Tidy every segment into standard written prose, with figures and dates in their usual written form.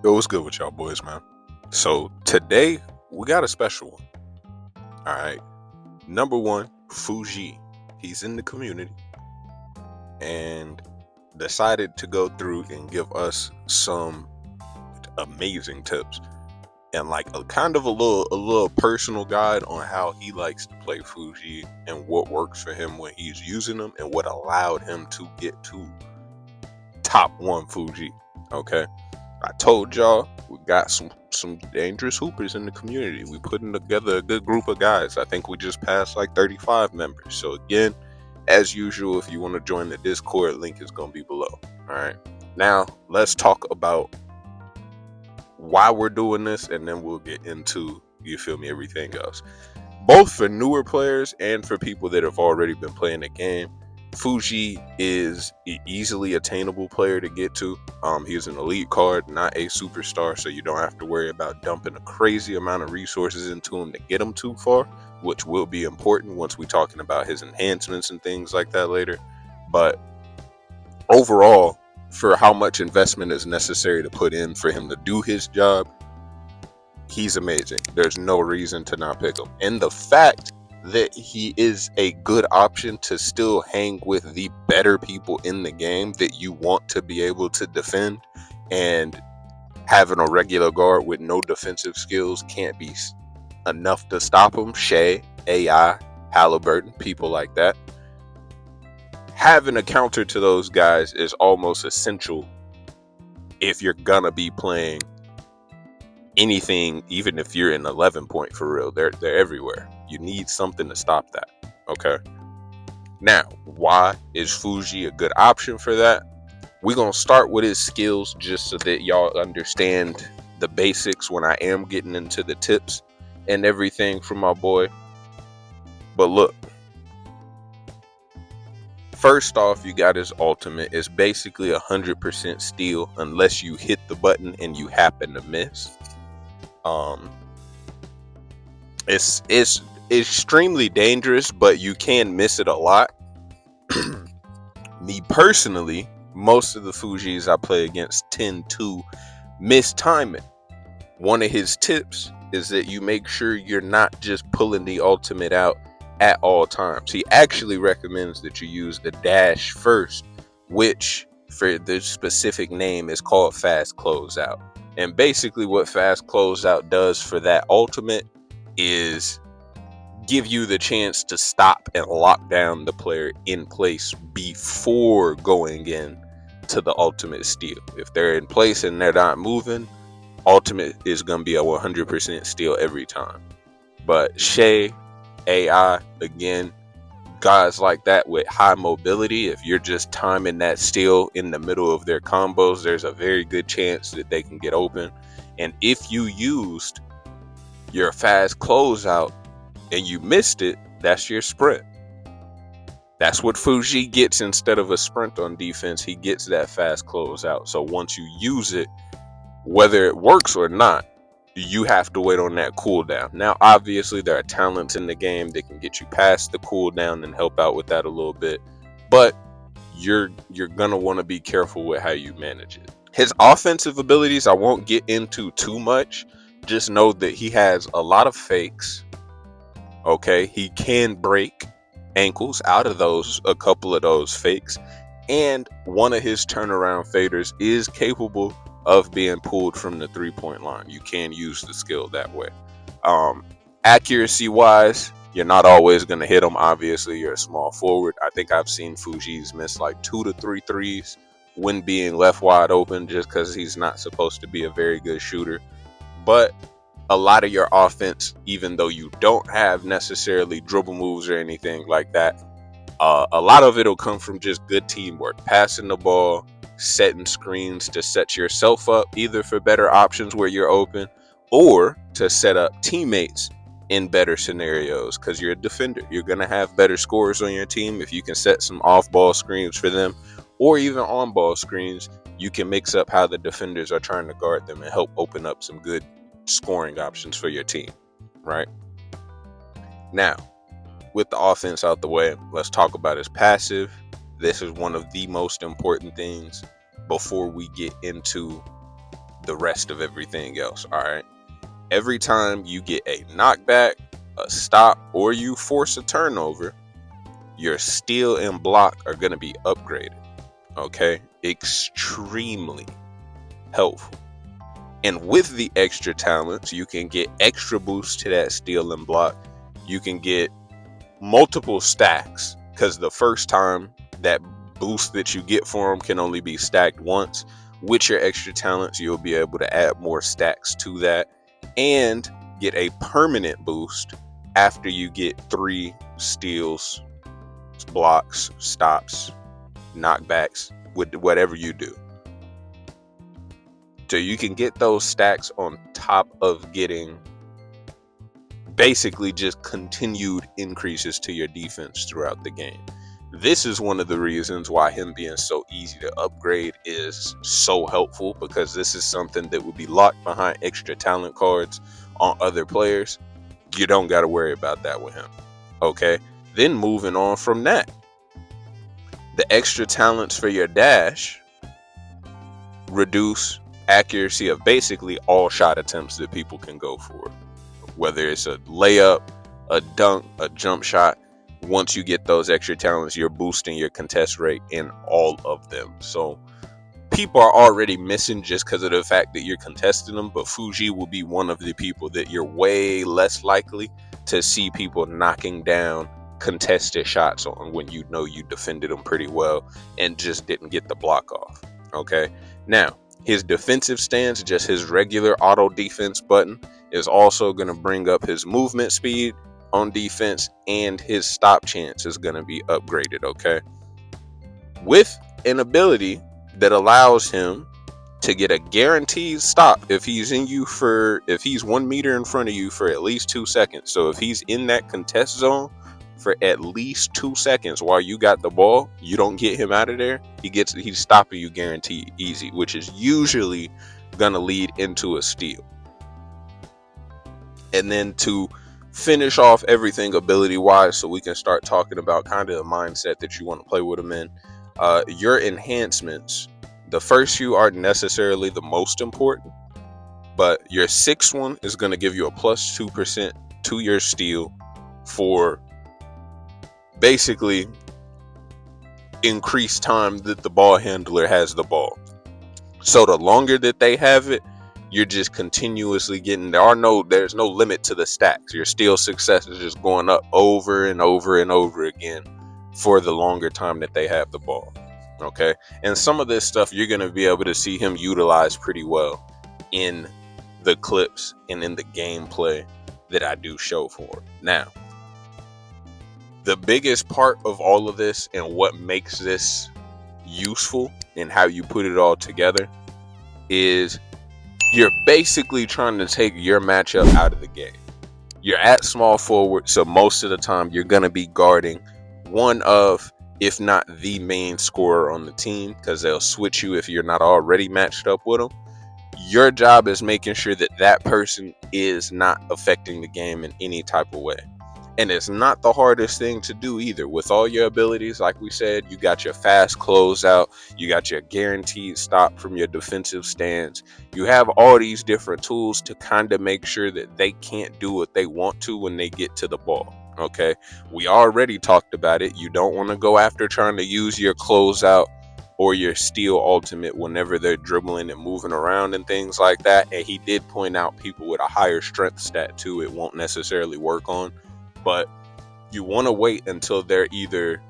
Yo, what's good with y'all boys, man? So today we got a special one. All right. Number one, Fu Zhi. He's in the community and decided to go through and give us some amazing tips and like a kind of a little personal guide on how he likes to play Fuji and what works for him when he's using them and what allowed him to get to top one Fuji. Okay. I told y'all we got some dangerous hoopers in the community. We putting together a good group of guys. I think we just passed like 35 members. So again, as usual, if you want to join the Discord, link is going to be below. All right. Now let's talk about why we're doing this, and then we'll get into, you feel me, everything else. Both for newer players and for people that have already been playing the game, Fuji is an easily attainable player to get to. He's an elite card, not a superstar, so you don't have to worry about dumping a crazy amount of resources into him to get him too far, which will be important once we're talking about his enhancements and things like that later. But overall, for how much investment is necessary to put in for him to do his job, he's amazing. There's no reason to not pick him. And the fact that he is a good option to still hang with the better people in the game that you want to be able to defend, and having a regular guard with no defensive skills can't be enough to stop him. Shea, AI, Halliburton, people like that. Having a counter to those guys is almost essential if you're gonna be playing anything, even if you're in 11 point for real. They're everywhere. You need something to stop that. Okay. Now, why is Fuji a good option for that? We're gonna start with his skills just so that y'all understand the basics when I am getting into the tips and everything from my boy. But look, first off, you got his ultimate. It's basically 100% steal unless you hit the button and you happen to miss. It's extremely dangerous, but you can miss it a lot. Me personally, most of the Fujis I play against tend to mistime it. One of his tips is that you make sure you're not just pulling the ultimate out at all times. He actually recommends that you use the dash first, which for the specific name is called fast closeout. And basically what fast closeout does for that ultimate is give you the chance to stop and lock down the player in place before going in to the ultimate steal. If they're in place and they're not moving, ultimate is going to be a 100% steal every time. But Shea, AI, again, guys like that with high mobility, if you're just timing that steal in the middle of their combos, there's a very good chance that they can get open. And if you used your fast closeout and you missed it, that's your sprint. That's what Fuji gets instead of a sprint on defense. He gets that fast closeout. So once you use it, whether it works or not, you have to wait on that cooldown. Now, obviously, there are talents in the game that can get you past the cooldown and help out with that a little bit, but you're gonna want to be careful with how you manage it. His offensive abilities, I won't get into too much. Just know that he has a lot of fakes. Okay, he can break ankles out of those, a couple of those fakes, and one of his turnaround faders is capable of being pulled from the 3-point line. You can use the skill that way. Accuracy wise, you're not always going to hit them. Obviously, you're a small forward. I think I've seen Fuji's miss like 2 to 3 threes when being left wide open, just because he's not supposed to be a very good shooter. But a lot of your offense, even though you don't have necessarily dribble moves or anything like that, a lot of it will come from just good teamwork, passing the ball, setting screens to set yourself up either for better options where you're open or to set up teammates in better scenarios, because you're a defender. You're going to have better scores on your team if you can set some off-ball screens for them, or even on-ball screens. You can mix up how the defenders are trying to guard them and help open up some good scoring options for your team, right? Now, with the offense out the way, let's talk about his passive. This is one of the most important things before we get into the rest of everything else. All right. Every time you get a knockback, a stop, or you force a turnover, your steal and block are going to be upgraded. Okay. Extremely helpful. And with the extra talents, you can get extra boosts to that steal and block. You can get multiple stacks, because the first time that boost that you get for them can only be stacked once. With your extra talents, you'll be able to add more stacks to that and get a permanent boost after you get 3 steals, blocks, stops, knockbacks, with whatever you do. So you can get those stacks on top of getting basically just continued increases to your defense throughout the game. This is one of the reasons why him being so easy to upgrade is so helpful, because this is something that would be locked behind extra talent cards on other players. You don't got to worry about that with him. Okay, then moving on from that, the extra talents for your dash reduce accuracy of basically all shot attempts that people can go for, whether it's a layup, a dunk, a jump shot. Once you get those extra talents, you're boosting your contest rate in all of them. So people are already missing just because of the fact that you're contesting them, but Fuji will be one of the people that you're way less likely to see people knocking down contested shots on, when you know you defended them pretty well and just didn't get the block off. Okay, now his defensive stance, just his regular auto defense button, is also going to bring up his movement speed on defense, and his stop chance is going to be upgraded. Okay, with an ability that allows him to get a guaranteed stop if he's 1 meter in front of you for at least 2 seconds. So if he's in that contest zone for at least 2 seconds while you got the ball, you don't get him out of there, he's stopping you guaranteed easy, which is usually gonna lead into a steal. And then to finish off everything ability wise, so we can start talking about kind of the mindset that you want to play with him in, your enhancements, the first few aren't necessarily the most important, but your 6th one is going to give you a plus 2% to your steal for basically increased time that the ball handler has the ball. So the longer that they have it, you're just continuously getting, there's no limit to the stacks. Your steal success is just going up over and over and over again for the longer time that they have the ball. Okay, and some of this stuff you're going to be able to see him utilize pretty well in the clips and in the gameplay that I do show for him. Now, the biggest part of all of this and what makes this useful and how you put it all together is you're basically trying to take your matchup out of the game. You're at small forward, so most of the time you're going to be guarding one of, if not the main scorer on the team, because they'll switch you if you're not already matched up with them. Your job is making sure that that person is not affecting the game in any type of way. And it's not the hardest thing to do either. With all your abilities, like we said, you got your fast closeout, you got your guaranteed stop from your defensive stance. You have all these different tools to kind of make sure that they can't do what they want to when they get to the ball. Okay, we already talked about it. You don't want to go after trying to use your closeout or your steal ultimate whenever they're dribbling and moving around and things like that. And he did point out people with a higher strength stat too, it won't necessarily work on. But you want to wait until they're either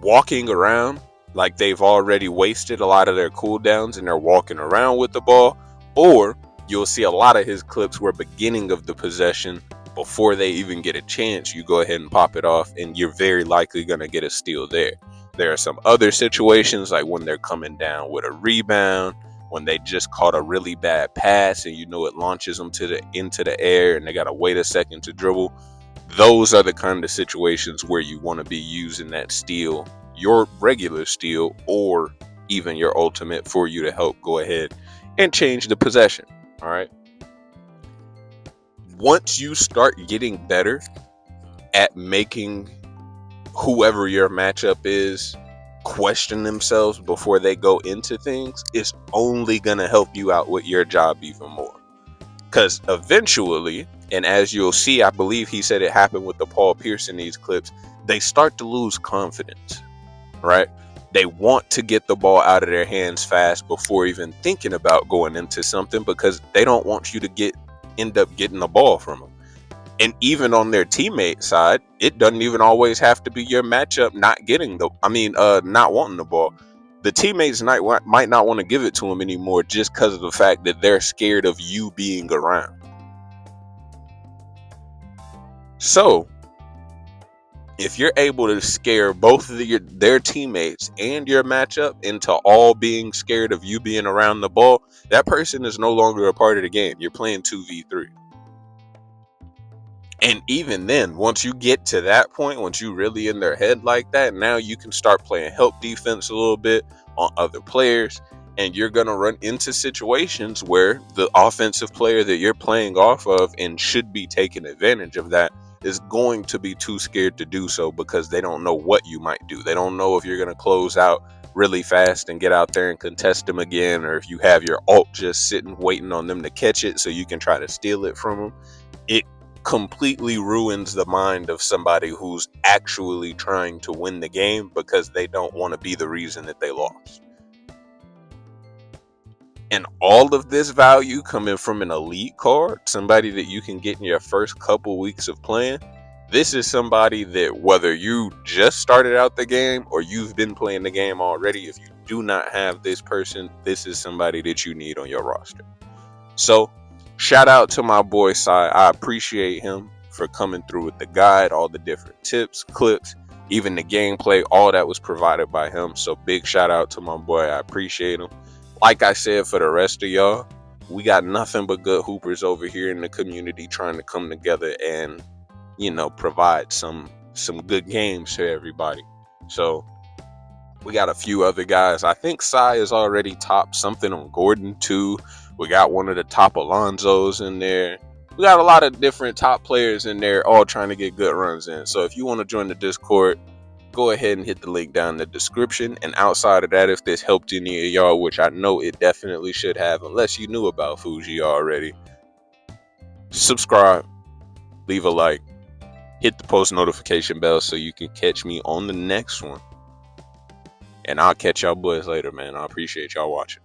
walking around, like they've already wasted a lot of their cooldowns and they're walking around with the ball, or you'll see a lot of his clips where beginning of the possession, before they even get a chance, you go ahead and pop it off and you're very likely going to get a steal there. There are some other situations, like when they're coming down with a rebound, when they just caught a really bad pass and you know it launches them into the air and they got to wait a second to dribble. Those are the kind of situations where you want to be using that steal, your regular steal, or even your ultimate for you to help go ahead and change the possession. All right. Once you start getting better at making whoever your matchup is question themselves before they go into things is only going to help you out with your job even more. Because eventually, and as you'll see, I believe he said it happened with the Paul Pierce in these clips, they start to lose confidence, right? They want to get the ball out of their hands fast before even thinking about going into something, because they don't want you to end up getting the ball from them. And even on their teammate side, it doesn't even always have to be your matchup not wanting the ball. The teammates might not want to give it to them anymore just because of the fact that they're scared of you being around. So, if you're able to scare both of their teammates and your matchup into all being scared of you being around the ball, that person is no longer a part of the game. You're playing 2v3. And even then, once you get to that point, once you really in their head like that, now you can start playing help defense a little bit on other players. And you're going to run into situations where the offensive player that you're playing off of and should be taking advantage of that is going to be too scared to do so, because they don't know what you might do. They don't know if you're going to close out really fast and get out there and contest them again, or if you have your ult just sitting waiting on them to catch it so you can try to steal it from them. It completely ruins the mind of somebody who's actually trying to win the game, because they don't want to be the reason that they lost. And all of this value coming from an elite card, somebody that you can get in your first couple weeks of playing. This is somebody that, whether you just started out the game or you've been playing the game already, if you do not have this person, this is somebody that you need on your roster. So shout out to my boy Sai. I appreciate him for coming through with the guide, all the different tips, clips, even the gameplay, all that was provided by him. So big shout out to my boy. I appreciate him. Like I said, for the rest of y'all, we got nothing but good hoopers over here in the community trying to come together and, provide some good games to everybody. So we got a few other guys. I think Sai is already top something on Gordon too. We got one of the top Alonzos in there. We got a lot of different top players in there, all trying to get good runs in. So if you want to join the Discord, go ahead and hit the link down in the description. And outside of that, if this helped any of y'all, which I know it definitely should have, unless you knew about Fuji already, subscribe, leave a like, hit the post notification bell so you can catch me on the next one. And I'll catch y'all boys later, man. I appreciate y'all watching.